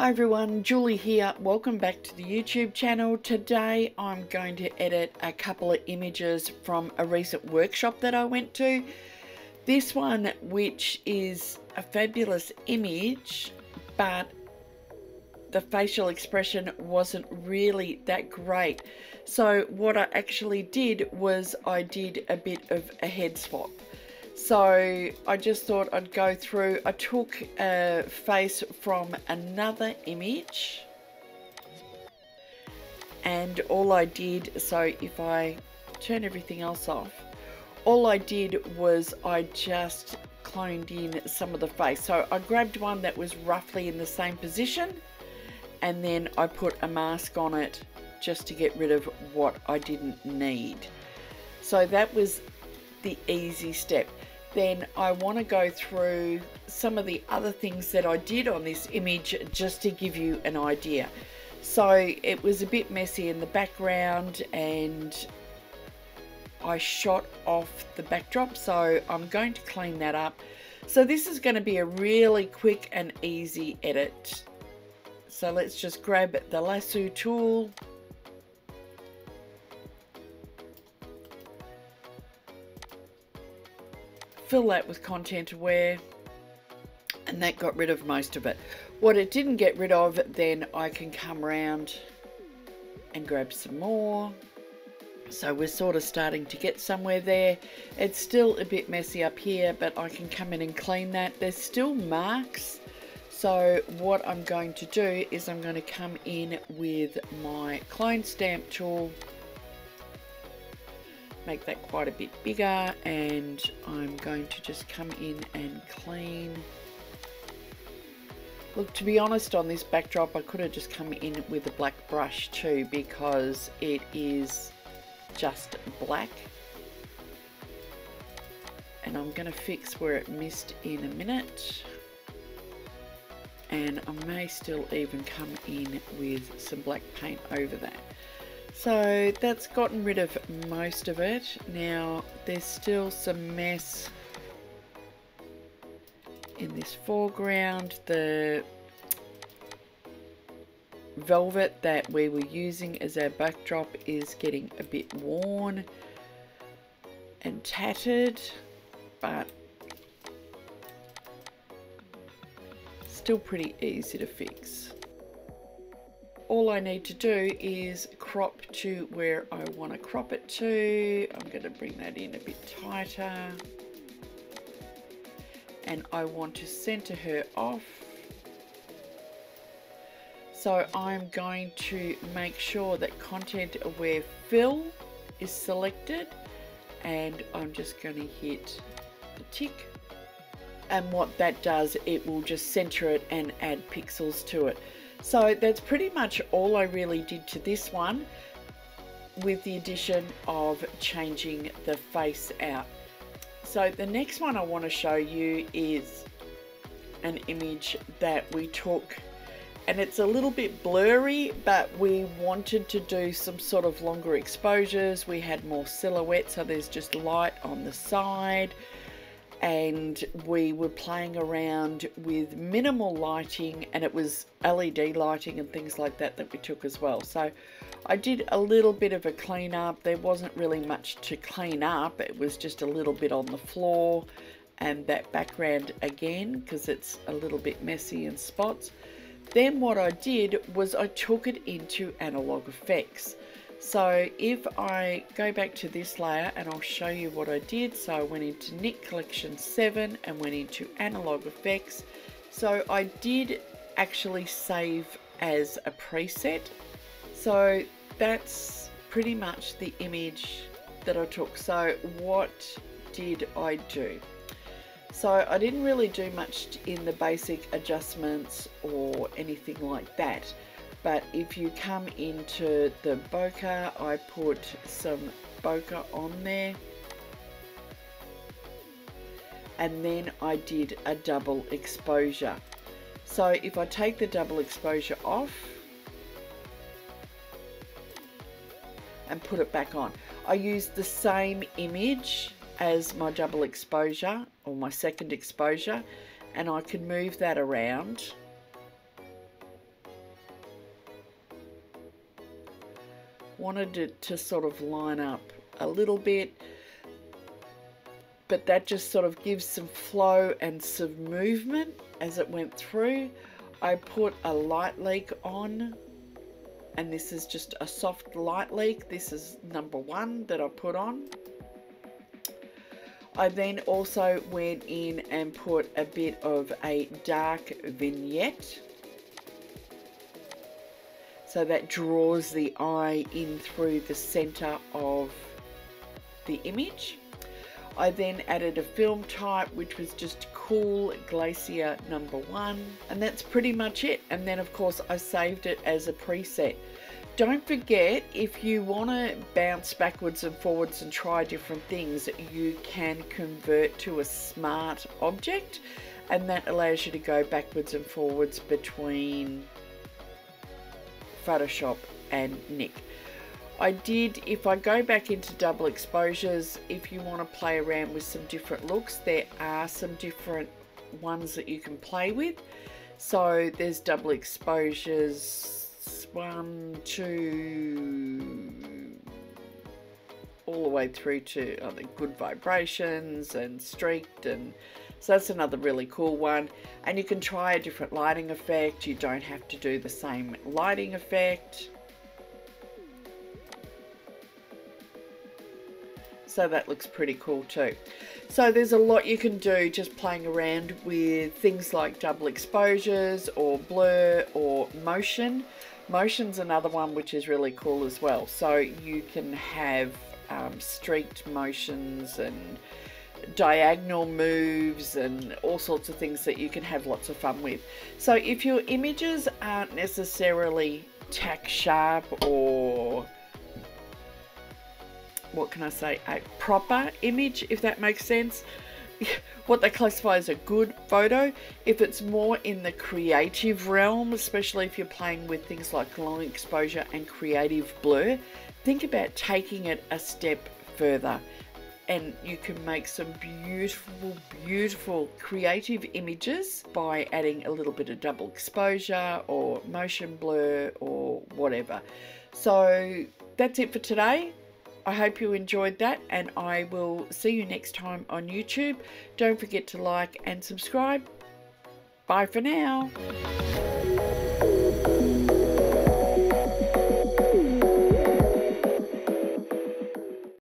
Hi everyone, Julie here. Welcome back to the YouTube channel. Today I'm going to edit a couple of images from a recent workshop that I went to. This one, which is a fabulous image, but the facial expression wasn't really that great. So what I actually did was I did a bit of a head swap. So I just thought I'd go through. I took a face from another image, and all I did, so if I turn everything else off, all I did was I just cloned in some of the face. So I grabbed one that was roughly in the same position, and then I put a mask on it just to get rid of what I didn't need. So that was the easy step. Then I want to go through some of the other things that I did on this image just to give you an idea. So it was a bit messy in the background and I shot off the backdrop, so I'm going to clean that up. So this is going to be a really quick and easy edit. So let's just grab the lasso tool. Fill that with content aware, and that got rid of most of it. What it didn't get rid of, then I can come around and grab some more. So we're sort of starting to get somewhere there. It's still a bit messy up here, but I can come in and clean that. There's still marks. So what I'm going to do is I'm going to come in with my clone stamp tool, make that quite a bit bigger, and I'm going to just come in and clean. Look, to be honest, on this backdrop I could have just come in with a black brush too, because it is just black, and I'm going to fix where it missed in a minute, and I may still even come in with some black paint over that. So that's gotten rid of most of it. Now there's still some mess in this foreground. The velvet that we were using as our backdrop is getting a bit worn and tattered, but still pretty easy to fix. All I need to do is crop to where I want to crop it to. I'm going to bring that in a bit tighter. And I want to center her off. So I'm going to make sure that content aware fill is selected. And I'm just going to hit the tick. And what that does, it will just center it and add pixels to it. So that's pretty much all I really did to this one, with the addition of changing the face out. So the next one I want to show you is an image that we took, and it's a little bit blurry, but we wanted to do some sort of longer exposures. We had more silhouette, so there's just light on the side. And we were playing around with minimal lighting, and it was LED lighting and things like that that we took as well. So I did a little bit of a clean up. There wasn't really much to clean up. It was just a little bit on the floor and that background again, because it's a little bit messy in spots. Then what I did was I took it into Analog Effects. So if I go back to this layer, and I'll show you what I did. So I went into NIK Collection 7 and went into Analog Effects. So I did actually save as a preset. So that's pretty much the image that I took. So what did I do? So I didn't really do much in the basic adjustments or anything like that. But if you come into the bokeh, I put some bokeh on there. And then I did a double exposure. So if I take the double exposure off and put it back on, I used the same image as my double exposure or my second exposure, and I can move that around wanted it to sort of line up a little bit, but that just sort of gives some flow and some movement as it went through. I put a light leak on, and this is just a soft light leak. This is number 1 that I put on. I then also went in and put a bit of a dark vignette, so that draws the eye in through the center of the image. I then added a film type, which was just Cool Glacier number 1, and that's pretty much it. And then of course I saved it as a preset. Don't forget, if you want to bounce backwards and forwards and try different things, you can convert to a smart object, and that allows you to go backwards and forwards between Photoshop and NIK. if I go back into double exposures, if you want to play around with some different looks, there are some different ones that you can play with. So there's double exposures 1, 2, all the way through to the good vibrations and streaked, and so that's another really cool one. And you can try a different lighting effect. You don't have to do the same lighting effect. So that looks pretty cool too. So there's a lot you can do just playing around with things like double exposures or blur or motion. Motion's another one which is really cool as well. So you can have streaked motions and diagonal moves and all sorts of things that you can have lots of fun with. So if your images aren't necessarily tack sharp or, what can I say, a proper image, if that makes sense, what they classify as a good photo, if it's more in the creative realm, especially if you're playing with things like long exposure and creative blur, think about taking it a step further, and you can make some beautiful, beautiful creative images by adding a little bit of double exposure or motion blur or whatever. So that's it for today. I hope you enjoyed that, and I will see you next time on YouTube. Don't forget to like and subscribe. Bye for now.